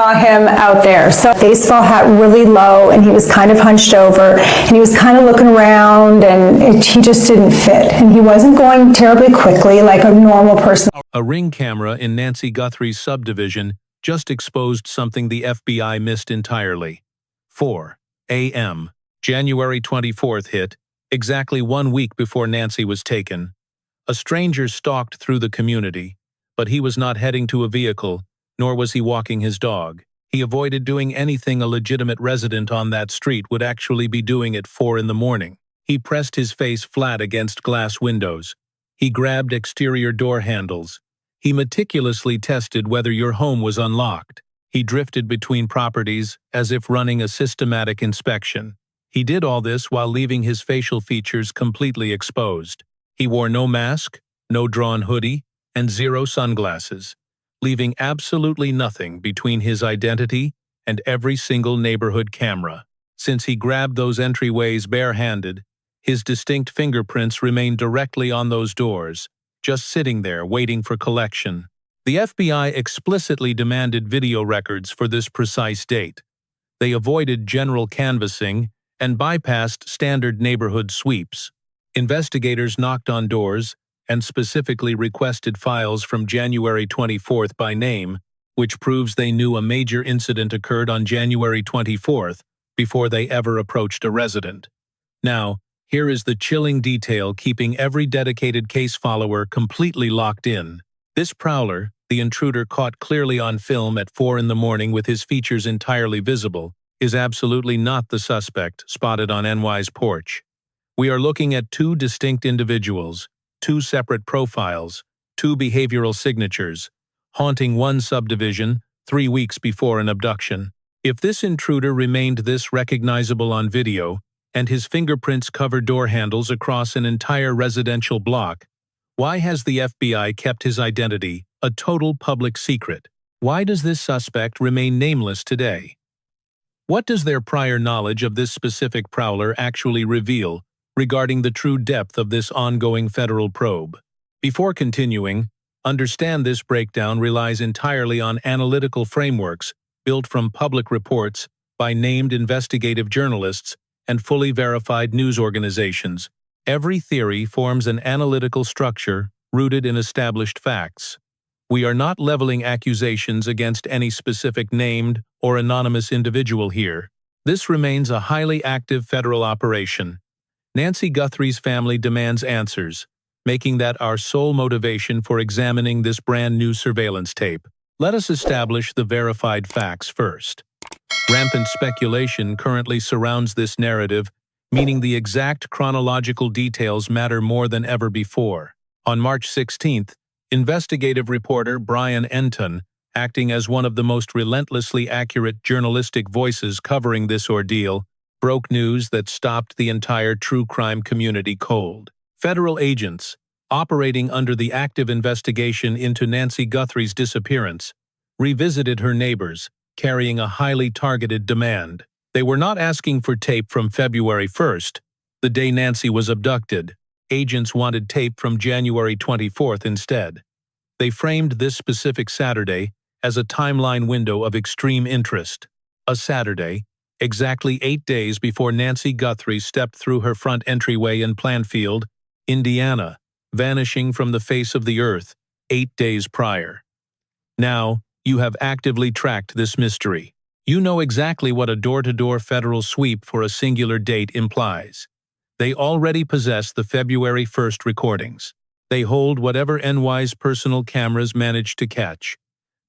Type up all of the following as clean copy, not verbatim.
saw him out there. So baseball hat really low, and he was kind of hunched over, and he was kind of looking around, and he just didn't fit. And he wasn't going terribly quickly like a normal person. A Ring camera in Nancy Guthrie's subdivision just exposed something the FBI missed entirely. 4 a.m. January 24th hit, exactly 1 week before Nancy was taken. A stranger stalked through the community, but he was not heading to a vehicle, nor was he walking his dog. He avoided doing anything a legitimate resident on that street would actually be doing at 4 in the morning. He pressed his face flat against glass windows. He grabbed exterior door handles. He meticulously tested whether your home was unlocked. He drifted between properties as if running a systematic inspection. He did all this while leaving his facial features completely exposed. He wore no mask, no drawn hoodie, and 0 sunglasses, leaving absolutely nothing between his identity and every single neighborhood camera. Since he grabbed those entryways barehanded, his distinct fingerprints remained directly on those doors, just sitting there waiting for collection. The FBI explicitly demanded video records for this precise date. They avoided general canvassing and bypassed standard neighborhood sweeps. Investigators knocked on doors and specifically requested files from January 24th by name, which proves they knew a major incident occurred on January 24th before they ever approached a resident. Now, here is the chilling detail keeping every dedicated case follower completely locked in. This prowler, the intruder caught clearly on film at 4 in the morning with his features entirely visible, is absolutely not the suspect spotted on NY's porch. We are looking at 2 distinct individuals, 2 separate profiles, 2 behavioral signatures, haunting one subdivision 3 weeks before an abduction. If this intruder remained this recognizable on video, and his fingerprints cover door handles across an entire residential block, why has the FBI kept his identity a total public secret? Why does this suspect remain nameless today? What does their prior knowledge of this specific prowler actually reveal regarding the true depth of this ongoing federal probe? Before continuing, understand this breakdown relies entirely on analytical frameworks built from public reports by named investigative journalists and fully verified news organizations. Every theory forms an analytical structure rooted in established facts. We are not leveling accusations against any specific named or anonymous individual here. This remains a highly active federal operation. Nancy Guthrie's family demands answers, making that our sole motivation for examining this brand new surveillance tape. Let us establish the verified facts first. Rampant speculation currently surrounds this narrative, meaning the exact chronological details matter more than ever before. On March 16th, investigative reporter Brian Enton, acting as one of the most relentlessly accurate journalistic voices covering this ordeal, broke news that stopped the entire true crime community cold. Federal agents, operating under the active investigation into Nancy Guthrie's disappearance, revisited her neighbors, carrying a highly targeted demand. They were not asking for tape from February 1st, the day Nancy was abducted. Agents wanted tape from January 24th instead. They framed this specific Saturday as a timeline window of extreme interest. A Saturday, exactly 8 days before Nancy Guthrie stepped through her front entryway in Plainfield, Indiana, vanishing from the face of the earth 8 days prior. Now, you have actively tracked this mystery. You know exactly what a door-to-door federal sweep for a singular date implies. They already possess the February 1st recordings. They hold whatever NY's personal cameras managed to catch.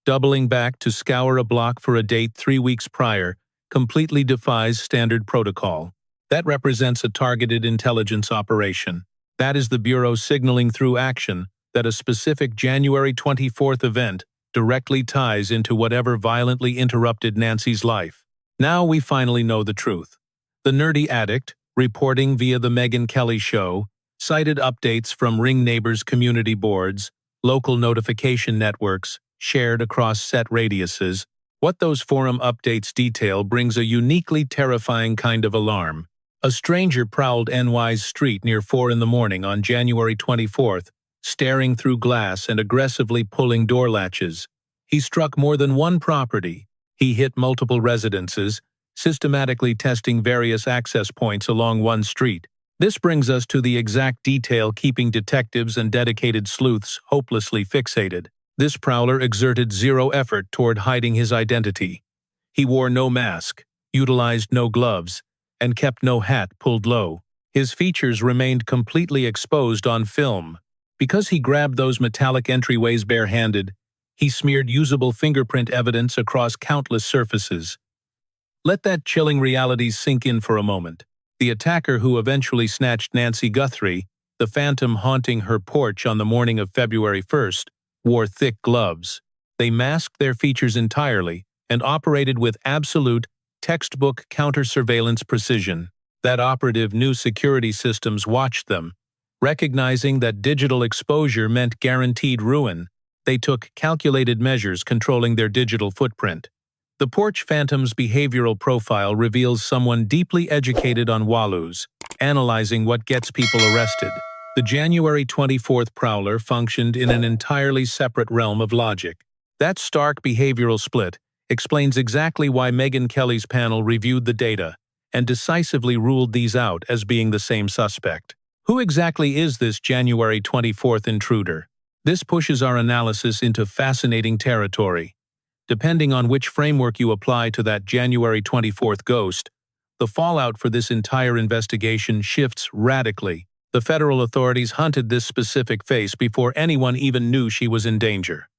Doubling back to scour a block for a date 3 weeks prior completely defies standard protocol. That represents a targeted intelligence operation. That is the Bureau signaling through action that a specific January 24th event directly ties into whatever violently interrupted Nancy's life. Now we finally know the truth. The nerdy addict, reporting via the Megyn Kelly Show, cited updates from Ring Neighbors community boards, local notification networks, shared across set radiuses. What those forum updates detail brings a uniquely terrifying kind of alarm. A stranger prowled NY's street near 4 in the morning on January 24th, staring through glass and aggressively pulling door latches. He struck more than one property. He hit multiple residences, systematically testing various access points along one street. This brings us to the exact detail keeping detectives and dedicated sleuths hopelessly fixated. This prowler exerted zero effort toward hiding his identity. He wore no mask, utilized no gloves, and kept no hat pulled low. His features remained completely exposed on film. Because he grabbed those metallic entryways barehanded, he smeared usable fingerprint evidence across countless surfaces. Let that chilling reality sink in for a moment. The attacker who eventually snatched Nancy Guthrie, the phantom haunting her porch on the morning of February 1st, wore thick gloves. They masked their features entirely and operated with absolute, textbook counter-surveillance precision. That operative knew security systems watched them. Recognizing that digital exposure meant guaranteed ruin, they took calculated measures controlling their digital footprint. The porch phantom's behavioral profile reveals someone deeply educated on Walloos, analyzing what gets people arrested. The January 24th prowler functioned in an entirely separate realm of logic. That stark behavioral split explains exactly why Megyn Kelly's panel reviewed the data and decisively ruled these out as being the same suspect. Who exactly is this January 24th intruder? This pushes our analysis into fascinating territory. Depending on which framework you apply to that January 24th ghost, the fallout for this entire investigation shifts radically. The federal authorities hunted this specific face before anyone even knew she was in danger.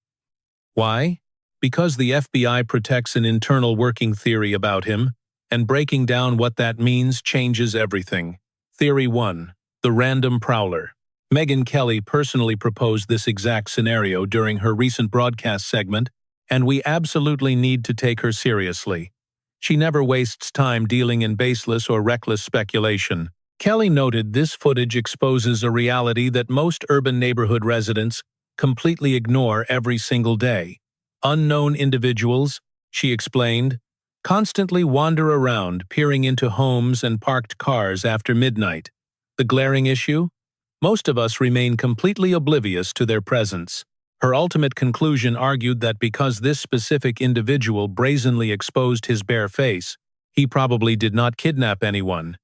Why? Because the FBI protects an internal working theory about him, and breaking down what that means changes everything. Theory 1. The random prowler. Megyn Kelly personally proposed this exact scenario during her recent broadcast segment, and we absolutely need to take her seriously. She never wastes time dealing in baseless or reckless speculation. Kelly noted this footage exposes a reality that most urban neighborhood residents completely ignore every single day. Unknown individuals, she explained, constantly wander around peering into homes and parked cars after midnight. The glaring issue? Most of us remain completely oblivious to their presence. Her ultimate conclusion argued that because this specific individual brazenly exposed his bare face, he probably did not kidnap anyone.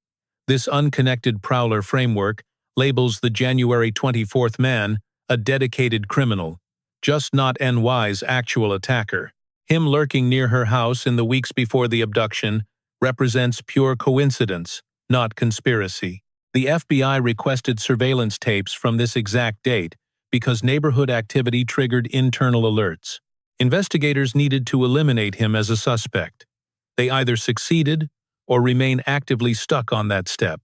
This unconnected prowler framework labels the January 24th man a dedicated criminal, just not NY's actual attacker. Him lurking near her house in the weeks before the abduction represents pure coincidence, not conspiracy. The FBI requested surveillance tapes from this exact date because neighborhood activity triggered internal alerts. Investigators needed to eliminate him as a suspect. They either succeeded or remain actively stuck on that step.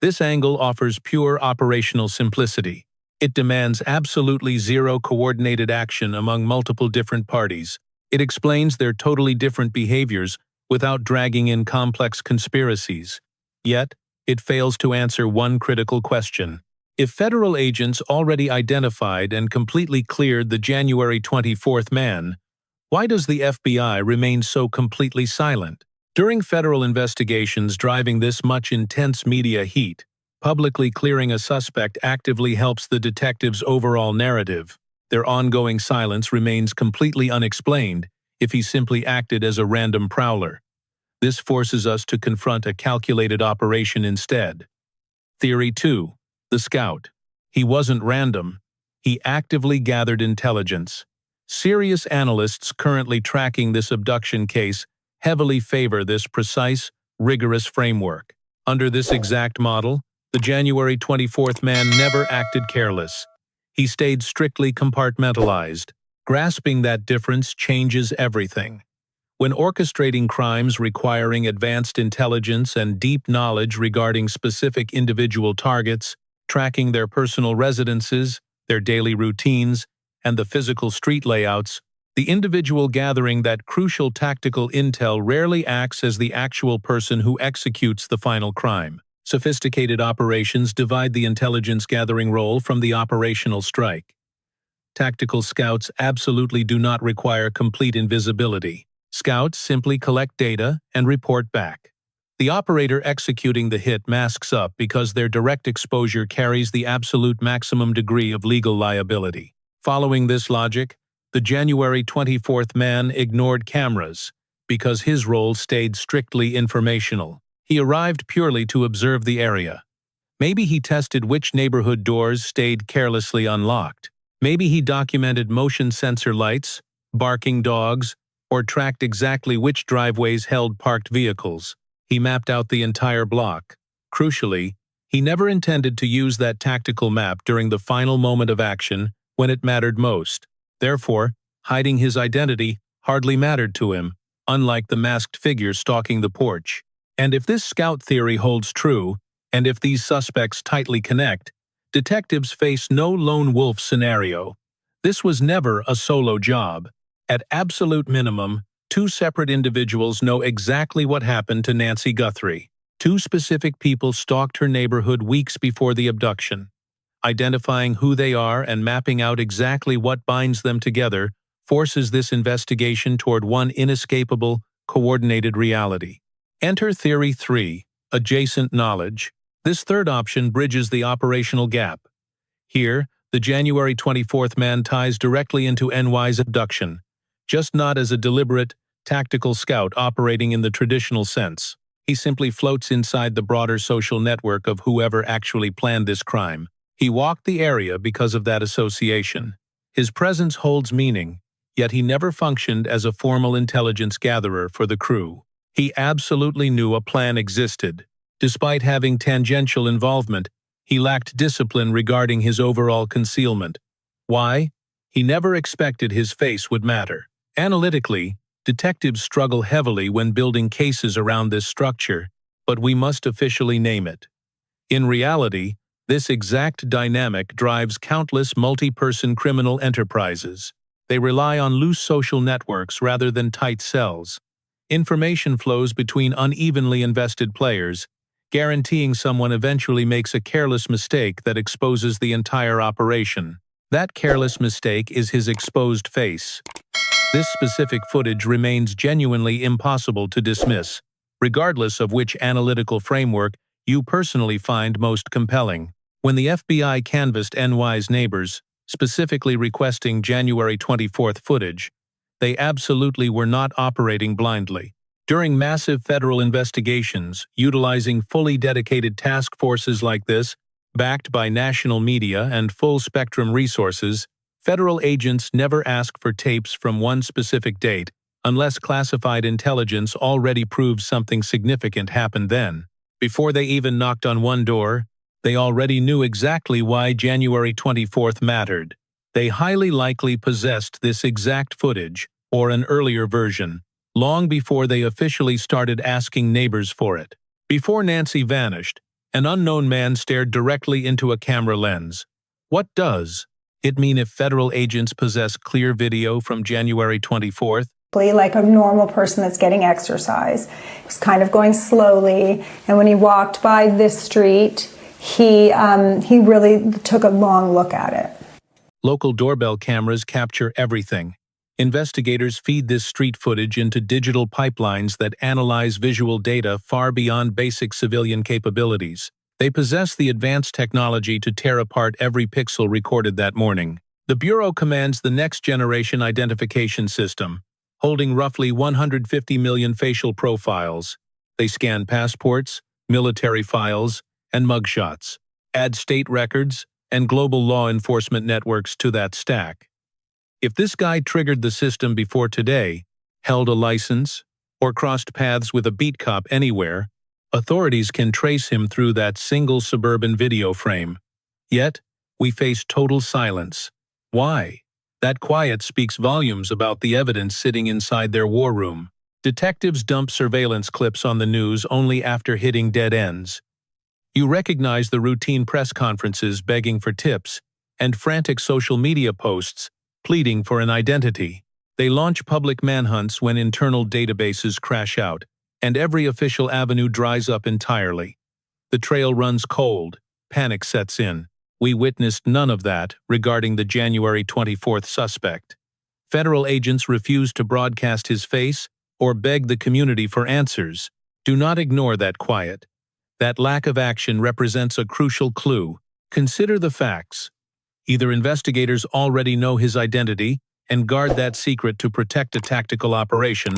This angle offers pure operational simplicity. It demands absolutely zero coordinated action among multiple different parties. It explains their totally different behaviors without dragging in complex conspiracies. Yet, it fails to answer one critical question. If federal agents already identified and completely cleared the January 24th man, why does the FBI remain so completely silent? During federal investigations driving this much intense media heat, publicly clearing a suspect actively helps the detective's overall narrative. Their ongoing silence remains completely unexplained if he simply acted as a random prowler. This forces us to confront a calculated operation instead. Theory 2. The scout. He wasn't random. He actively gathered intelligence. Serious analysts currently tracking this abduction case heavily favor this precise, rigorous framework. Under this exact model, the January 24th man never acted careless. He stayed strictly compartmentalized. Grasping that difference changes everything. When orchestrating crimes requiring advanced intelligence and deep knowledge regarding specific individual targets, tracking their personal residences, their daily routines, and the physical street layouts, the individual gathering that crucial tactical intel rarely acts as the actual person who executes the final crime. Sophisticated operations divide the intelligence-gathering role from the operational strike. Tactical scouts absolutely do not require complete invisibility. Scouts simply collect data and report back. The operator executing the hit masks up because their direct exposure carries the absolute maximum degree of legal liability. Following this logic, the January 24th man ignored cameras, because his role stayed strictly informational. He arrived purely to observe the area. Maybe he tested which neighborhood doors stayed carelessly unlocked. Maybe he documented motion sensor lights, barking dogs, or tracked exactly which driveways held parked vehicles. He mapped out the entire block. Crucially, he never intended to use that tactical map during the final moment of action when it mattered most. Therefore, hiding his identity hardly mattered to him, unlike the masked figure stalking the porch. And if this scout theory holds true, and if these suspects tightly connect, detectives face no lone wolf scenario. This was never a solo job. At absolute minimum, two separate individuals know exactly what happened to Nancy Guthrie. Two specific people stalked her neighborhood weeks before the abduction. Identifying who they are and mapping out exactly what binds them together forces this investigation toward one inescapable, coordinated reality. Enter Theory 3, Adjacent Knowledge. This third option bridges the operational gap. Here, the January 24th man ties directly into NY's abduction, just not as a deliberate, tactical scout operating in the traditional sense. He simply floats inside the broader social network of whoever actually planned this crime. He walked the area because of that association. His presence holds meaning, yet he never functioned as a formal intelligence gatherer for the crew. He absolutely knew a plan existed. Despite having tangential involvement, he lacked discipline regarding his overall concealment. Why? He never expected his face would matter. Analytically, detectives struggle heavily when building cases around this structure, but we must officially name it. In reality, this exact dynamic drives countless multi-person criminal enterprises. They rely on loose social networks rather than tight cells. Information flows between unevenly invested players, guaranteeing someone eventually makes a careless mistake that exposes the entire operation. That careless mistake is his exposed face. This specific footage remains genuinely impossible to dismiss, regardless of which analytical framework you personally find most compelling. When the FBI canvassed NY's neighbors, specifically requesting January 24th footage, they absolutely were not operating blindly. During massive federal investigations, utilizing fully dedicated task forces like this, backed by national media and full-spectrum resources, federal agents never ask for tapes from one specific date unless classified intelligence already proves something significant happened then. Before they even knocked on one door, they already knew exactly why January 24th mattered. They highly likely possessed this exact footage, or an earlier version, long before they officially started asking neighbors for it. Before Nancy vanished, an unknown man stared directly into a camera lens. What does it mean if federal agents possess clear video from January 24th? Like a normal person that's getting exercise. He was kind of going slowly, and when he walked by this street, he really took a long look at it. Local doorbell cameras capture everything. Investigators feed this street footage into digital pipelines that analyze visual data far beyond basic civilian capabilities. They possess the advanced technology to tear apart every pixel recorded that morning. The Bureau commands the next-generation identification system, holding roughly 150 million facial profiles. They scan passports, military files, and mugshots, add state records and global law enforcement networks to that stack. If this guy triggered the system before today, held a license, or crossed paths with a beat cop anywhere, authorities can trace him through that single suburban video frame. Yet, we face total silence. Why? That quiet speaks volumes about the evidence sitting inside their war room. Detectives dump surveillance clips on the news only after hitting dead ends. You recognize the routine press conferences begging for tips and frantic social media posts pleading for an identity. They launch public manhunts when internal databases crash out, and every official avenue dries up entirely. The trail runs cold, panic sets in. We witnessed none of that regarding the January 24th suspect. Federal agents refused to broadcast his face or beg the community for answers. Do not ignore that quiet. That lack of action represents a crucial clue. Consider the facts. Either investigators already know his identity and guard that secret to protect a tactical operation,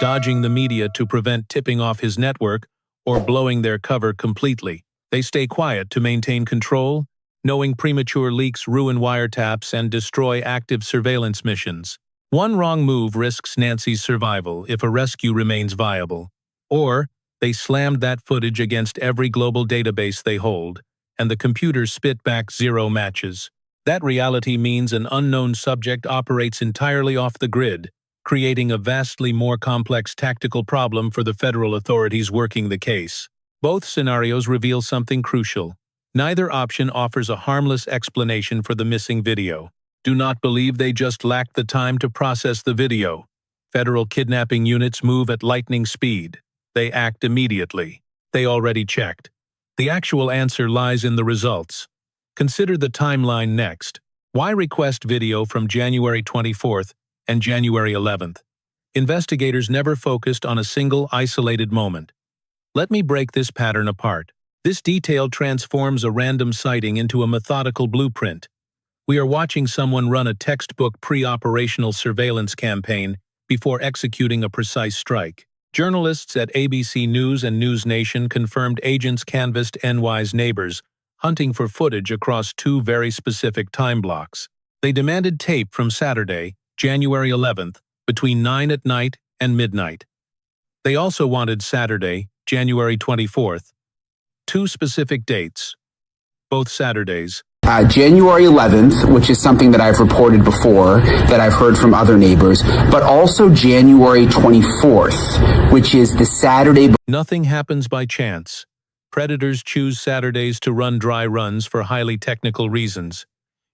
dodging the media to prevent tipping off his network or blowing their cover completely. They stay quiet to maintain control, knowing premature leaks ruin wiretaps and destroy active surveillance missions. One wrong move risks Nancy's survival if a rescue remains viable. Or, they slammed that footage against every global database they hold, and the computers spit back 0 matches. That reality means an unknown subject operates entirely off the grid, creating a vastly more complex tactical problem for the federal authorities working the case. Both scenarios reveal something crucial. Neither option offers a harmless explanation for the missing video. Do not believe they just lacked the time to process the video. Federal kidnapping units move at lightning speed. They act immediately. They already checked. The actual answer lies in the results. Consider the timeline next. Why request video from January 24th and January 11th? Investigators never focused on a single isolated moment. Let me break this pattern apart. This detail transforms a random sighting into a methodical blueprint. We are watching someone run a textbook pre-operational surveillance campaign before executing a precise strike. Journalists at ABC News and News Nation confirmed agents canvassed NY's neighbors, hunting for footage across 2 very specific time blocks. They demanded tape from Saturday, January 11th, between 9 at night and midnight. They also wanted Saturday, January 24th. 2 specific dates. Both Saturdays. January 11th, which is something that I've reported before, that I've heard from other neighbors, but also January 24th, which is the Saturday. Nothing happens by chance. Predators choose Saturdays to run dry runs for highly technical reasons.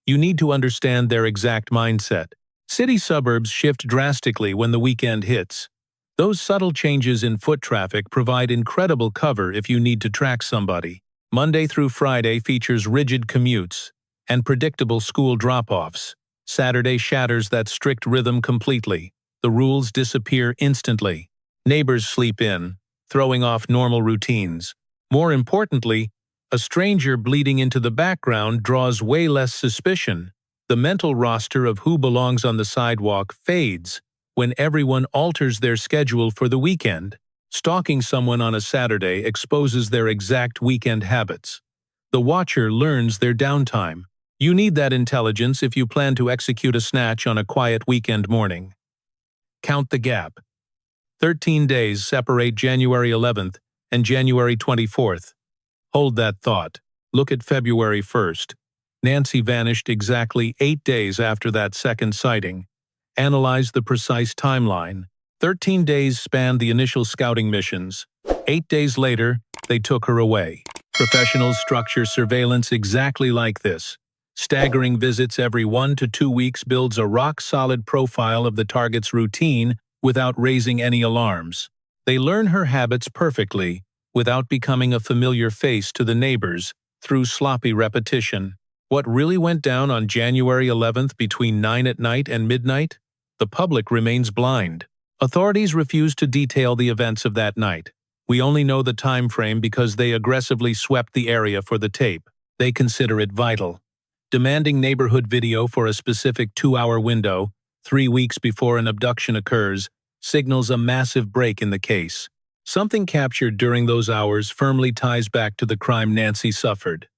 You need to understand their exact mindset. City suburbs shift drastically when the weekend hits. Those subtle changes in foot traffic provide incredible cover if you need to track somebody. Monday through Friday features rigid commutes and predictable school drop-offs. Saturday shatters that strict rhythm completely. The rules disappear instantly. Neighbors sleep in, throwing off normal routines. More importantly, a stranger bleeding into the background draws way less suspicion. The mental roster of who belongs on the sidewalk fades when everyone alters their schedule for the weekend. Stalking someone on a Saturday exposes their exact weekend habits. The watcher learns their downtime. You need that intelligence if you plan to execute a snatch on a quiet weekend morning. Count the gap. 13 days separate January 11th and January 24th. Hold that thought. Look at February 1st. Nancy vanished exactly 8 days after that second sighting. Analyze the precise timeline. 13 days spanned the initial scouting missions. 8 days later, they took her away. Professionals structure surveillance exactly like this. Staggering visits every 1 to 2 weeks builds a rock-solid profile of the target's routine without raising any alarms. They learn her habits perfectly, without becoming a familiar face to the neighbors, through sloppy repetition. What really went down on January 11th between 9 at night and midnight? The public remains blind. Authorities refuse to detail the events of that night. We only know the time frame because they aggressively swept the area for the tape. They consider it vital. Demanding neighborhood video for a specific 2-hour window, 3 weeks before an abduction occurs, signals a massive break in the case. Something captured during those hours firmly ties back to the crime Nancy suffered.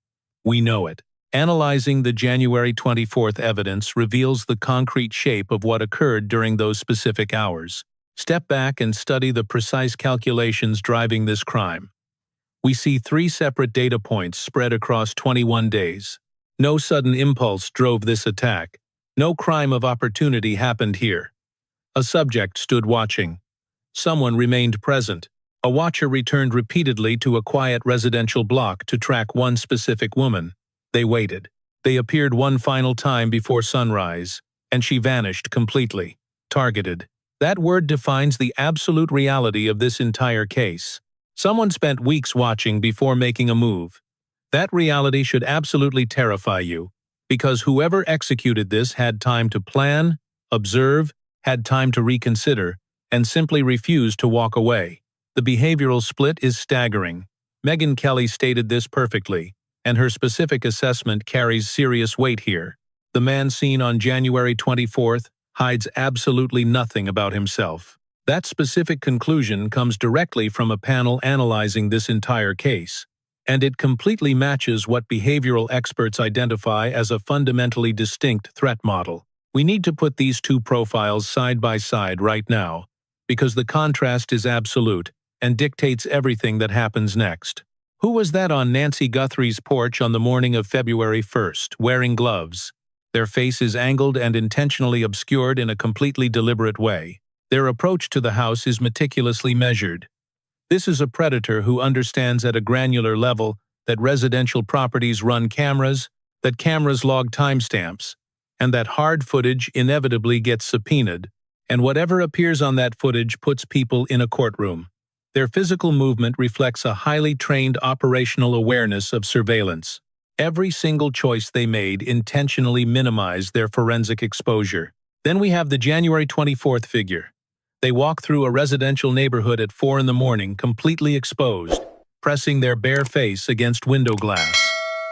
We know it. Analyzing the January 24th evidence reveals the concrete shape of what occurred during those specific hours. Step back and study the precise calculations driving this crime. We see 3 separate data points spread across 21 days. No sudden impulse drove this attack. No crime of opportunity happened here. A subject stood watching. Someone remained present. A watcher returned repeatedly to a quiet residential block to track one specific woman. They waited. They appeared one final time before sunrise, and she vanished completely. Targeted. That word defines the absolute reality of this entire case. Someone spent weeks watching before making a move. That reality should absolutely terrify you, because whoever executed this had time to plan, observe, had time to reconsider, and simply refused to walk away. The behavioral split is staggering. Megyn Kelly stated this perfectly, and her specific assessment carries serious weight here. The man seen on January 24th hides absolutely nothing about himself. That specific conclusion comes directly from a panel analyzing this entire case, and it completely matches what behavioral experts identify as a fundamentally distinct threat model. We need to put these two profiles side by side right now, because the contrast is absolute and dictates everything that happens next. Who was that on Nancy Guthrie's porch on the morning of February 1st, wearing gloves? Their face is angled and intentionally obscured in a completely deliberate way. Their approach to the house is meticulously measured. This is a predator who understands at a granular level that residential properties run cameras, that cameras log timestamps, and that hard footage inevitably gets subpoenaed, and whatever appears on that footage puts people in a courtroom. Their physical movement reflects a highly trained operational awareness of surveillance. Every single choice they made intentionally minimized their forensic exposure. Then we have the January 24th figure. They walk through a residential neighborhood at 4 in the morning, completely exposed, pressing their bare face against window glass.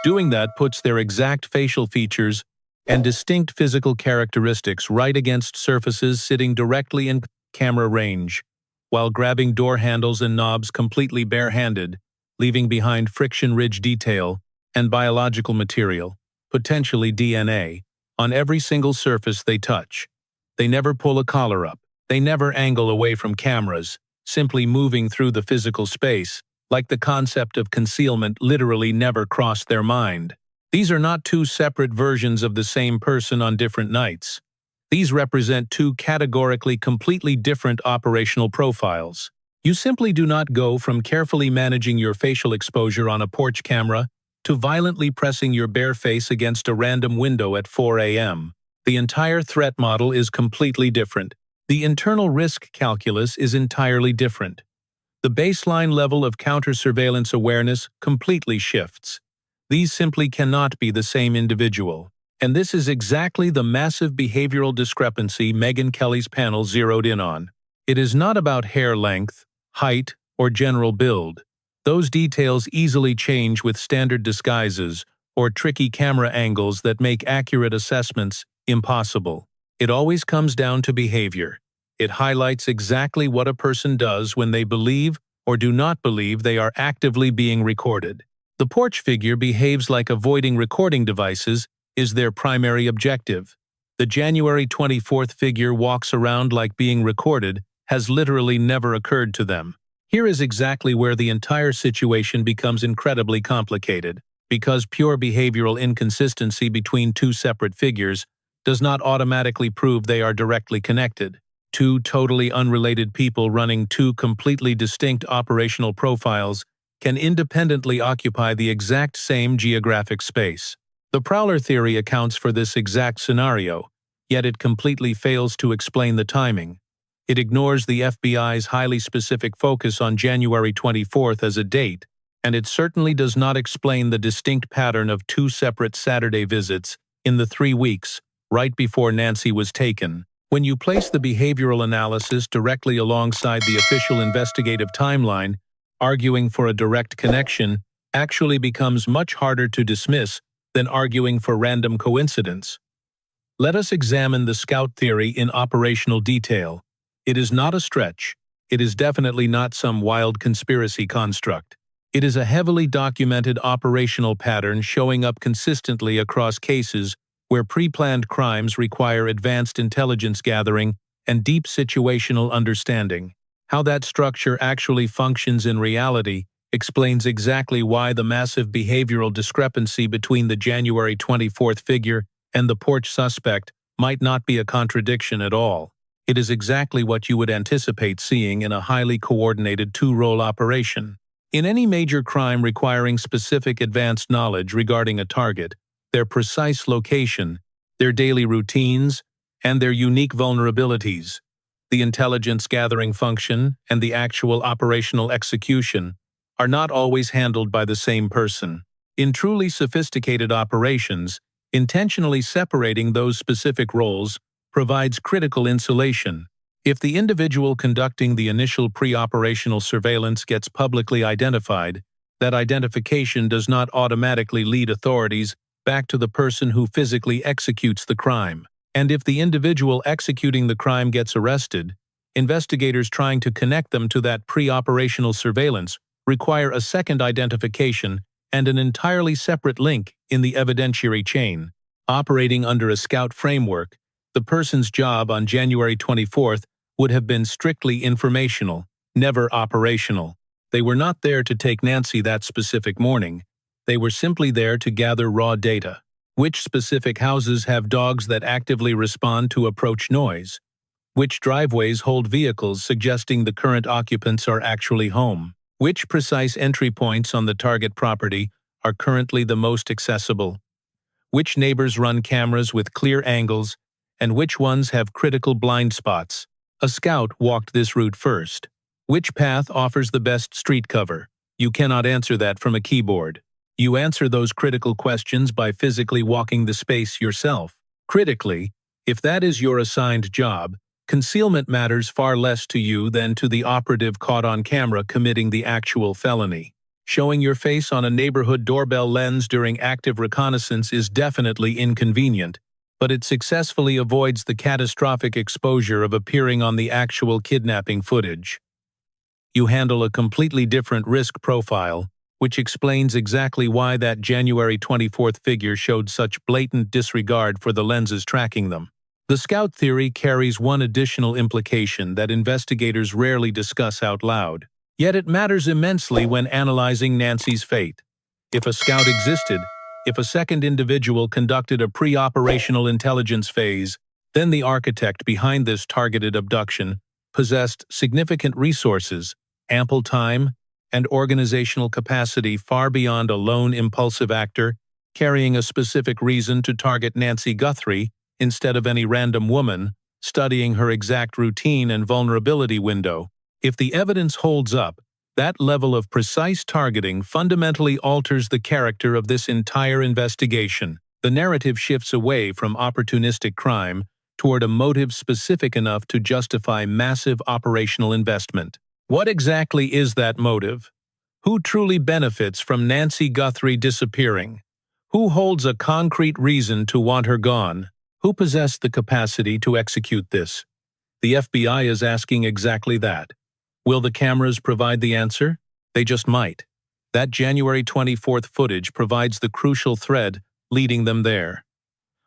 Doing that puts their exact facial features and distinct physical characteristics right against surfaces sitting directly in camera range, while grabbing door handles and knobs completely barehanded, leaving behind friction ridge detail and biological material, potentially DNA, on every single surface they touch. They never pull a collar up. They never angle away from cameras, simply moving through the physical space, like the concept of concealment literally never crossed their mind. These are not two separate versions of the same person on different nights. These represent two categorically completely different operational profiles. You simply do not go from carefully managing your facial exposure on a porch camera to violently pressing your bare face against a random window at 4 a.m. The entire threat model is completely different. The internal risk calculus is entirely different. The baseline level of counter-surveillance awareness completely shifts. These simply cannot be the same individual. And this is exactly the massive behavioral discrepancy Megyn Kelly's panel zeroed in on. It is not about hair length, height, or general build. Those details easily change with standard disguises or tricky camera angles that make accurate assessments impossible. It always comes down to behavior. It highlights exactly what a person does when they believe or do not believe they are actively being recorded. The porch figure behaves like avoiding recording devices is their primary objective. The January 24th figure walks around like being recorded has literally never occurred to them. Here is exactly where the entire situation becomes incredibly complicated, because pure behavioral inconsistency between two separate figures does not automatically prove they are directly connected. Two totally unrelated people running two completely distinct operational profiles can independently occupy the exact same geographic space. The prowler theory accounts for this exact scenario, yet it completely fails to explain the timing. It ignores the FBI's highly specific focus on January 24th as a date, and it certainly does not explain the distinct pattern of two separate Saturday visits in the 3 weeks right before Nancy was taken. When you place the behavioral analysis directly alongside the official investigative timeline, arguing for a direct connection actually becomes much harder to dismiss than arguing for random coincidence. Let us examine the scout theory in operational detail. It is not a stretch. It is definitely not some wild conspiracy construct. It is a heavily documented operational pattern showing up consistently across cases where pre-planned crimes require advanced intelligence gathering and deep situational understanding. How that structure actually functions in reality explains exactly why the massive behavioral discrepancy between the January 24th figure and the porch suspect might not be a contradiction at all. It is exactly what you would anticipate seeing in a highly coordinated two-role operation. In any major crime requiring specific advanced knowledge regarding a target, their precise location, their daily routines, and their unique vulnerabilities, the intelligence gathering function and the actual operational execution are not always handled by the same person. In truly sophisticated operations, intentionally separating those specific roles provides critical insulation. If the individual conducting the initial pre-operational surveillance gets publicly identified, that identification does not automatically lead authorities back to the person who physically executes the crime. And if the individual executing the crime gets arrested, Investigators trying to connect them to that pre-operational surveillance require a second identification and an entirely separate link in the evidentiary chain. Operating under a scout framework, the person's job on January 24th would have been strictly informational, never operational. They were not there to take Nancy that specific morning. They were simply there to gather raw data. Which specific houses have dogs that actively respond to approach noise? Which driveways hold vehicles suggesting the current occupants are actually home? Which precise entry points on the target property are currently the most accessible? Which neighbors run cameras with clear angles, and which ones have critical blind spots? A scout walked this route first. Which path offers the best street cover? You cannot answer that from a keyboard. You answer those critical questions by physically walking the space yourself. Critically, if that is your assigned job, concealment matters far less to you than to the operative caught on camera committing the actual felony. Showing your face on a neighborhood doorbell lens during active reconnaissance is definitely inconvenient, but it successfully avoids the catastrophic exposure of appearing on the actual kidnapping footage. You handle a completely different risk profile, which explains exactly why that January 24th figure showed such blatant disregard for the lenses tracking them. The scout theory carries one additional implication that investigators rarely discuss out loud. Yet it matters immensely when analyzing Nancy's fate. If a scout existed, if a second individual conducted a pre-operational intelligence phase, then the architect behind this targeted abduction possessed significant resources, ample time, and organizational capacity far beyond a lone impulsive actor carrying a specific reason to target Nancy Guthrie instead of any random woman, studying her exact routine and vulnerability window. If the evidence holds up, that level of precise targeting fundamentally alters the character of this entire investigation. The narrative shifts away from opportunistic crime toward a motive specific enough to justify massive operational investment. What exactly is that motive? Who truly benefits from Nancy Guthrie disappearing? Who holds a concrete reason to want her gone? Who possessed the capacity to execute this? The FBI is asking exactly that. Will the cameras provide the answer? They just might. That January 24th footage provides the crucial thread leading them there.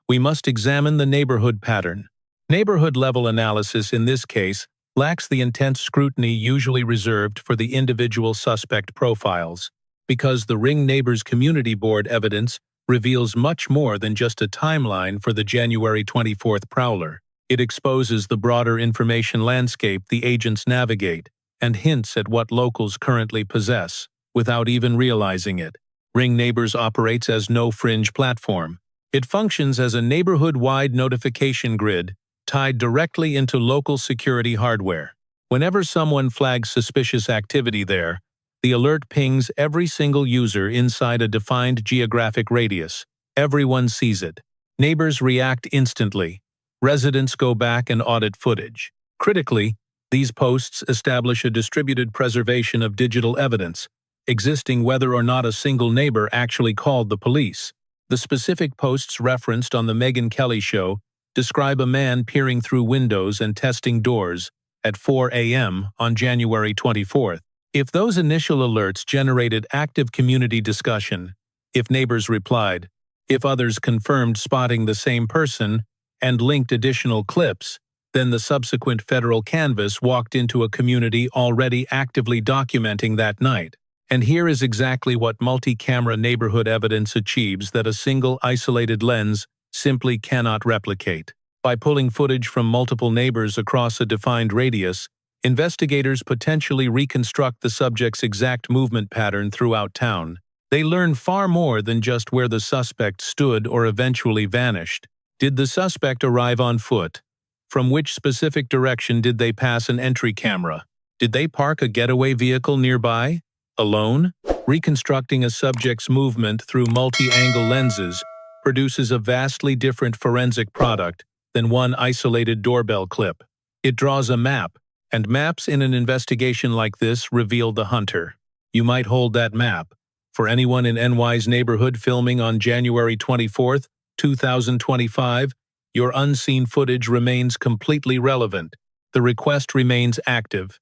We must examine the neighborhood pattern. Neighborhood-level analysis in this case lacks the intense scrutiny usually reserved for the individual suspect profiles, because the Ring Neighbors Community Board evidence reveals much more than just a timeline for the January 24th prowler. It exposes the broader information landscape the agents navigate, and hints at what locals currently possess, without even realizing it. Ring Neighbors operates as no-fringe platform. It functions as a neighborhood-wide notification grid tied directly into local security hardware. Whenever someone flags suspicious activity there, the alert pings every single user inside a defined geographic radius. Everyone sees it. Neighbors react instantly. Residents go back and audit footage. Critically, these posts establish a distributed preservation of digital evidence, existing whether or not a single neighbor actually called the police. The specific posts referenced on the Megyn Kelly show describe a man peering through windows and testing doors at 4 a.m. on January 24th. If those initial alerts generated active community discussion, if neighbors replied, if others confirmed spotting the same person and linked additional clips, then the subsequent federal canvass walked into a community already actively documenting that night. And here is exactly what multi-camera neighborhood evidence achieves that a single isolated lens simply cannot replicate. By pulling footage from multiple neighbors across a defined radius, investigators potentially reconstruct the subject's exact movement pattern throughout town. They learn far more than just where the suspect stood or eventually vanished. Did the suspect arrive on foot? From which specific direction did they pass an entry camera? Did they park a getaway vehicle nearby? Alone? Reconstructing a subject's movement through multi-angle lenses produces a vastly different forensic product than one isolated doorbell clip. It draws a map, and maps in an investigation like this reveal the hunter. You might hold that map. For anyone in NY's neighborhood filming on January 24th, 2025, your unseen footage remains completely relevant. The request remains active.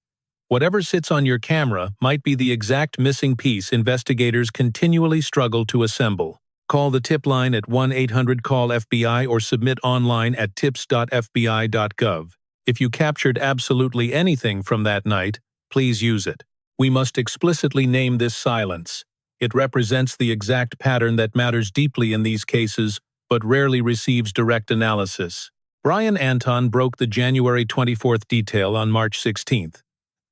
Whatever sits on your camera might be the exact missing piece investigators continually struggle to assemble. Call the tip line at 1-800-CALL-FBI or submit online at tips.fbi.gov. If you captured absolutely anything from that night, please use it. We must explicitly name this silence. It represents the exact pattern that matters deeply in these cases, but rarely receives direct analysis. Brian Anton broke the January 24th detail on March 16th.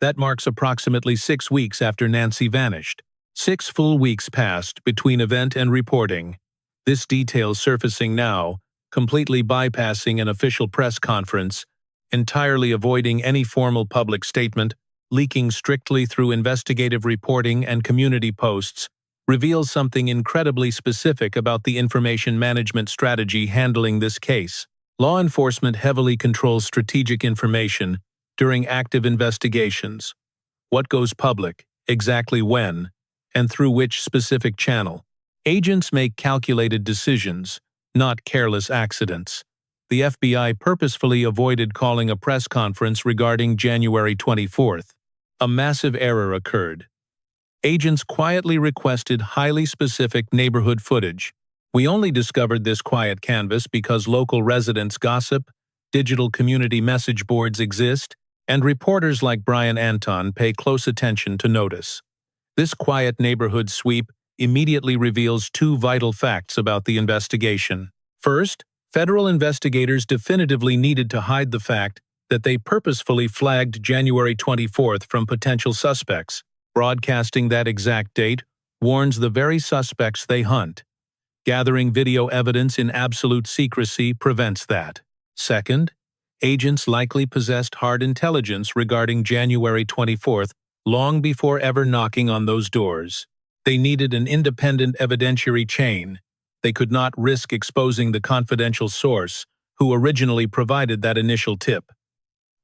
That marks approximately 6 weeks after Nancy vanished. 6 full weeks passed between event and reporting. This detail surfacing now, completely bypassing an official press conference, entirely avoiding any formal public statement, leaking strictly through investigative reporting and community posts, reveals something incredibly specific about the information management strategy handling this case. Law enforcement heavily controls strategic information during active investigations. What goes public, exactly when, and through which specific channel. Agents make calculated decisions, not careless accidents. The FBI purposefully avoided calling a press conference regarding January 24th. A massive error occurred. Agents quietly requested highly specific neighborhood footage. We only discovered this quiet canvas because local residents gossip, digital community message boards exist, and reporters like Brian Anton pay close attention to notice. This quiet neighborhood sweep immediately reveals 2 vital facts about the investigation. First, federal investigators definitively needed to hide the fact that they purposefully flagged January 24th from potential suspects. Broadcasting that exact date warns the very suspects they hunt. Gathering video evidence in absolute secrecy prevents that. Second, agents likely possessed hard intelligence regarding January 24th long before ever knocking on those doors. They needed an independent evidentiary chain. They could not risk exposing the confidential source who originally provided that initial tip.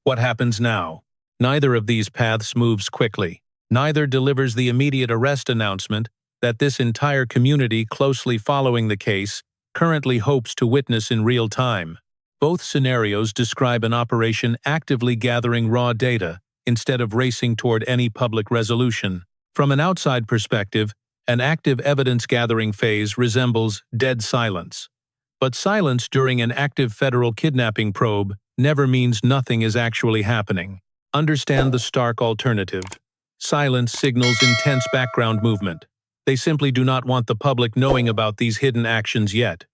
What happens now? Neither of these paths moves quickly. Neither delivers the immediate arrest announcement that this entire community closely following the case currently hopes to witness in real time. Both scenarios describe an operation actively gathering raw data instead of racing toward any public resolution. From an outside perspective, an active evidence-gathering phase resembles dead silence. But silence during an active federal kidnapping probe never means nothing is actually happening. Understand the stark alternative. Silence signals intense background movement. They simply do not want the public knowing about these hidden actions yet.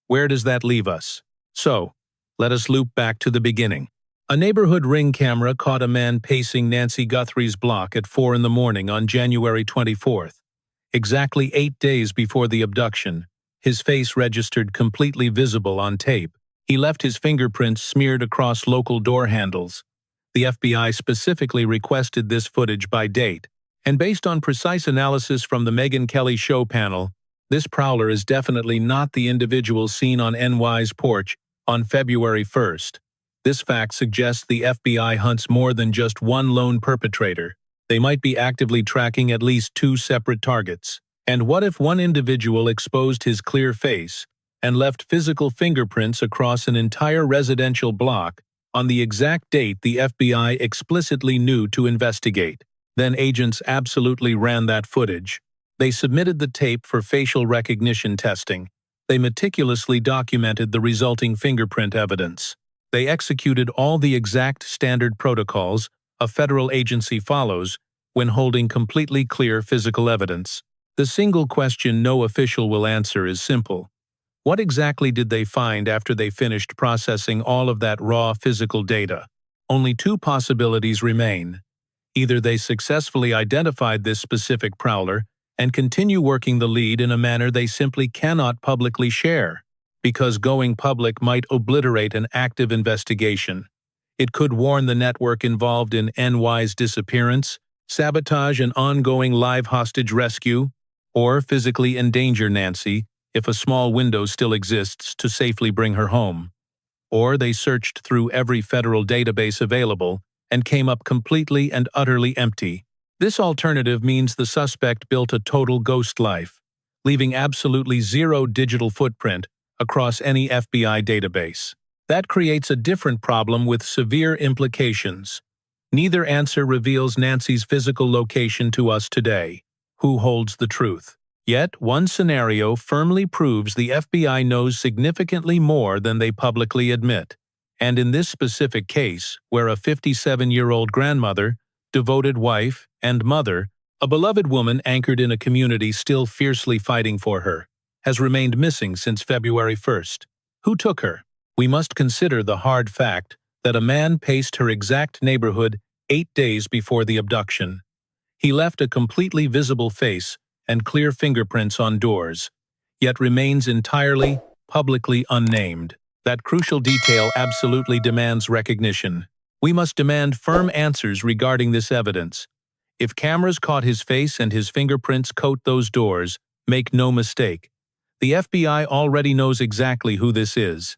Where does that leave us? So, let us loop back to the beginning. A neighborhood ring camera caught a man pacing Nancy Guthrie's block at 4 in the morning on January 24th. Exactly 8 days before the abduction, his face registered completely visible on tape. He left his fingerprints smeared across local door handles. The FBI specifically requested this footage by date, and based on precise analysis from the Megyn Kelly show panel, this prowler is definitely not the individual seen on NY's porch on February 1st. This fact suggests the FBI hunts more than just one lone perpetrator. They might be actively tracking at least 2 separate targets. And what if one individual exposed his clear face and left physical fingerprints across an entire residential block on the exact date the FBI explicitly knew to investigate? Then agents absolutely ran that footage. They submitted the tape for facial recognition testing. They meticulously documented the resulting fingerprint evidence. They executed all the exact standard protocols a federal agency follows when holding completely clear physical evidence. The single question no official will answer is simple. What exactly did they find after they finished processing all of that raw physical data? Only 2 possibilities remain. Either they successfully identified this specific prowler and continue working the lead in a manner they simply cannot publicly share, because going public might obliterate an active investigation. It could warn the network involved in NY's disappearance, sabotage an ongoing live hostage rescue, or physically endanger Nancy if a small window still exists to safely bring her home. Or they searched through every federal database available and came up completely and utterly empty. This alternative means the suspect built a total ghost life, leaving absolutely zero digital footprint across any FBI database. That creates a different problem with severe implications. Neither answer reveals Nancy's physical location to us today. Who holds the truth? Yet, one scenario firmly proves the FBI knows significantly more than they publicly admit. And in this specific case, where a 57-year-old grandmother, devoted wife, and mother, a beloved woman anchored in a community still fiercely fighting for her, has remained missing since February 1st. Who took her? We must consider the hard fact that a man paced her exact neighborhood 8 days before the abduction. He left a completely visible face and clear fingerprints on doors, yet remains entirely, publicly unnamed. That crucial detail absolutely demands recognition. We must demand firm answers regarding this evidence. If cameras caught his face and his fingerprints coat those doors, make no mistake, the FBI already knows exactly who this is.